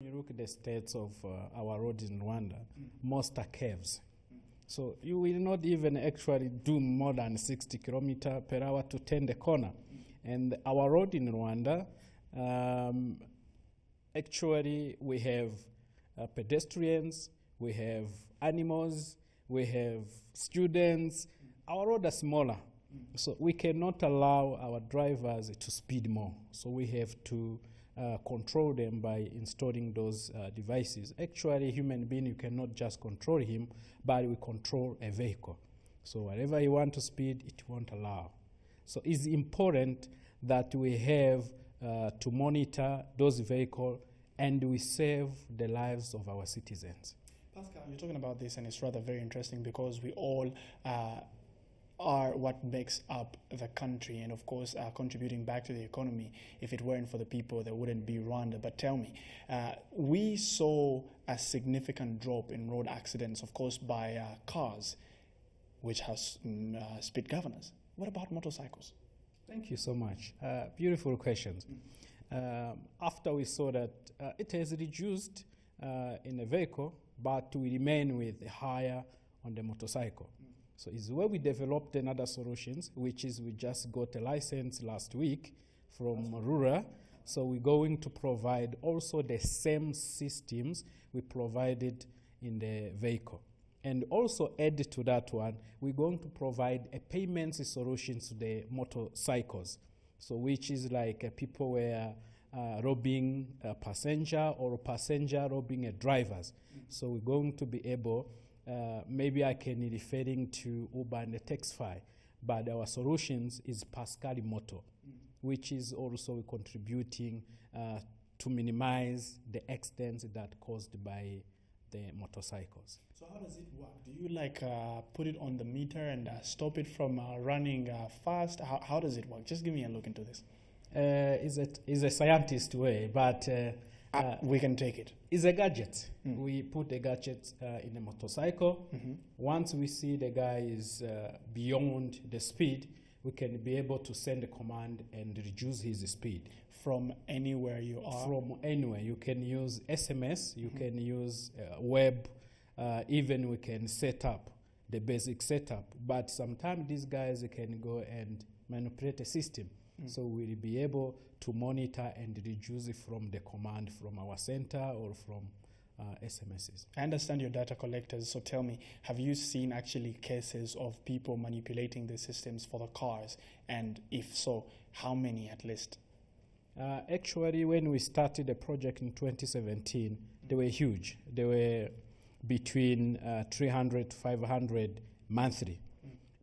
You look at the states of our roads in Rwanda, most are caves. So you will not even actually do more than 60 kilometers per hour to turn the corner. And our road in Rwanda, actually we have pedestrians, we have animals, we have students. Our roads are smaller. So we cannot allow our drivers to speed more. So we have to control them by installing those devices. Actually, a human being, you cannot just control him, but we control a vehicle. So whatever he wants to speed, it won't allow. So it's important that we have to monitor those vehicles and we save the lives of our citizens. Pascal, you're talking about this and it's rather very interesting because we all are what makes up the country and of course are contributing back to the economy. If it weren't for the people, there wouldn't be Rwanda. But tell me, we saw a significant drop in road accidents, of course, by cars, which has speed governors. What about motorcycles? Thank you so much. Beautiful questions. After we saw that it has reduced in a vehicle, but we remain with higher on the motorcycle. So it's where we developed another solutions, which is we just got a license last week from Rwanda. So we're going to provide also the same systems we provided in the vehicle. And also add to that one, we're going to provide a payment solution to the motorcycles. So which is like people were robbing a passenger or a passenger robbing a drivers. So we're going to be able maybe I can be referring to Uber and the Taxify, but our solutions is Pascal MOTO, which is also contributing to minimize the accidents that caused by the motorcycles. So how does it work? Do you like put it on the meter and stop it from running fast? How does it work? Just give me a look into this. It's a scientist way, but we can take it. It's a gadget. We put the gadget in a motorcycle. Once we see the guy is beyond the speed, we can be able to send a command and reduce his speed. From anywhere you are? From anywhere. You can use SMS, you can use web, even we can set up the basic setup. But sometimes these guys can go and manipulate a system. So we'll be able to monitor and reduce it from the command from our center or from SMSs. I understand you're data collectors, so tell me, have you seen actually cases of people manipulating the systems for the cars? And if so, how many at least? Actually, when we started the project in 2017, they were huge. They were between 300 to 500 monthly.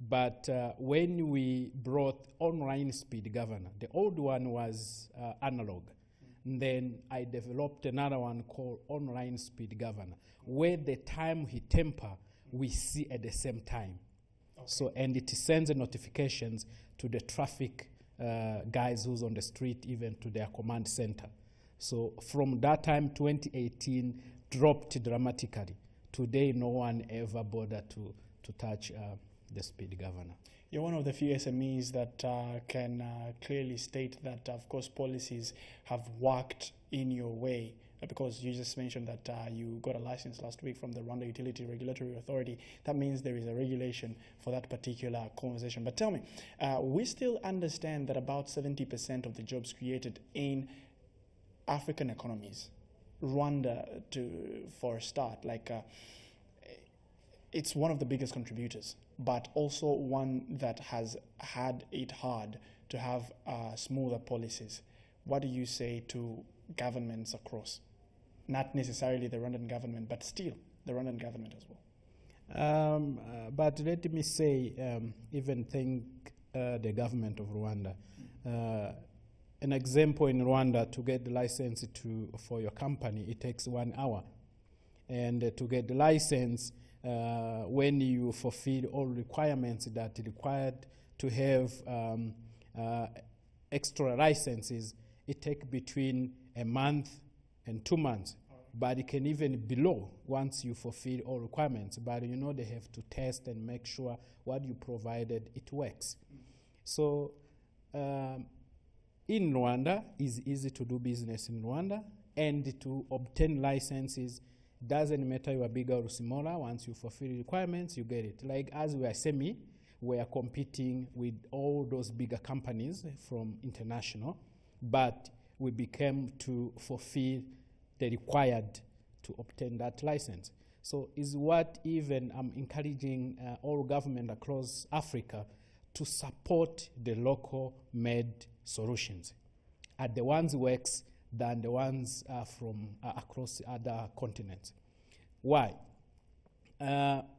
But when we brought online speed governor, the old one was analog. And then I developed another one called online speed governor, where the time he temper, we see at the same time. Okay. So, and it sends notifications to the traffic guys who's on the street, even to their command center. So from that time, 2018 dropped dramatically. Today, no one ever bothered to touch the speed governor. You're one of the few SMEs that can clearly state that, of course, policies have worked in your way, because you just mentioned that you got a license last week from the Rwanda Utility Regulatory Authority. That means there is a regulation for that particular conversation. But tell me, we still understand that about 70% of the jobs created in African economies, Rwanda for a start, it's one of the biggest contributors, but also one that has had it hard to have smoother policies. What do you say to governments across? Not necessarily the Rwandan government, but still the Rwandan government as well. But let me say, even thank the government of Rwanda. An example in Rwanda, to get the license for your company, it takes 1 hour. And to get the license, when you fulfill all requirements that required to have extra licenses, it takes between a month and 2 months. But it can even be below once you fulfill all requirements. But you know, they have to test and make sure what you provided, it works. So in Rwanda, it's easy to do business in Rwanda. And to obtain licenses, doesn't matter you are bigger or smaller. Once you fulfill requirements, you get it. Like as we are SEMI, we are competing with all those bigger companies from international, but we became to fulfill the required to obtain that license. So is what even I'm encouraging all government across Africa to support the local made solutions are the ones works than the ones from across other continents. Why?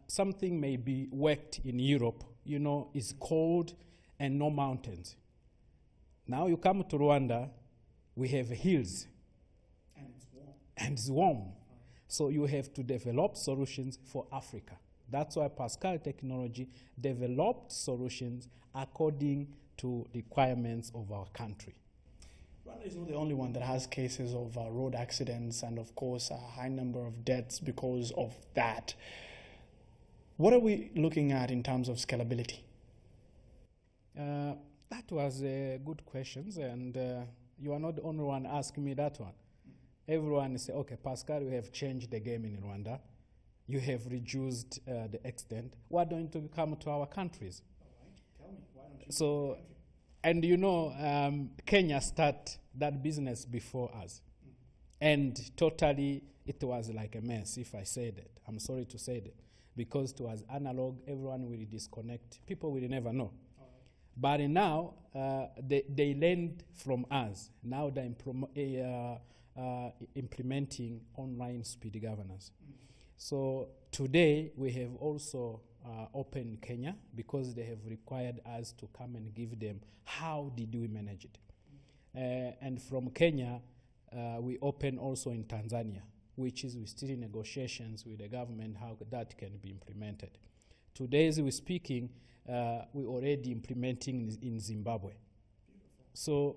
Something may be worked in Europe, you know, is cold and no mountains. Now you come to Rwanda, we have hills. And it's warm. And it's warm. So you have to develop solutions for Africa. That's why Pascal Technology developed solutions according to requirements of our country. Rwanda is not the only one that has cases of road accidents and, of course, a high number of deaths because of that. What are we looking at in terms of scalability? That was a good question, and you are not the only one asking me that one. Everyone say, okay, Pascal, you have changed the game in Rwanda. You have reduced the extent. Why don't you come to our countries? All right. Tell me, why don't you So, and you know, Kenya started that business before us. And totally, it was like a mess, if I say that. I'm sorry to say that. Because it was analog, everyone will disconnect. People will never know. But now, they learned from us. Now they're implementing online speed governance. So today, we have also opened Kenya because they have required us to come and give them how did we manage it. And from Kenya, we open also in Tanzania, which is we're still in negotiations with the government how that can be implemented. Today, as we're speaking, we're already implementing in Zimbabwe. So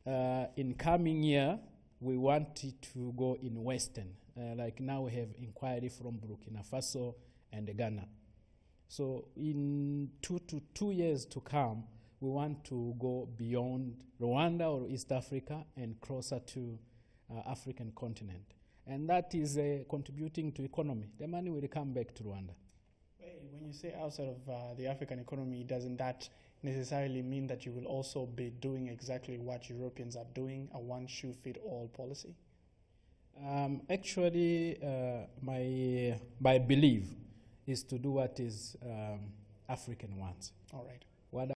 in coming year, we wanted to go in Western. Like now we have inquiry from Burkina Faso and Ghana. So in 2 years to come, we want to go beyond Rwanda or East Africa and closer to African continent. And that is contributing to economy. The money will come back to Rwanda. When you say outside of the African economy, doesn't that necessarily mean that you will also be doing exactly what Europeans are doing, a one-shoe-fit-all policy? Actually, my belief is to do what is African wants. All right.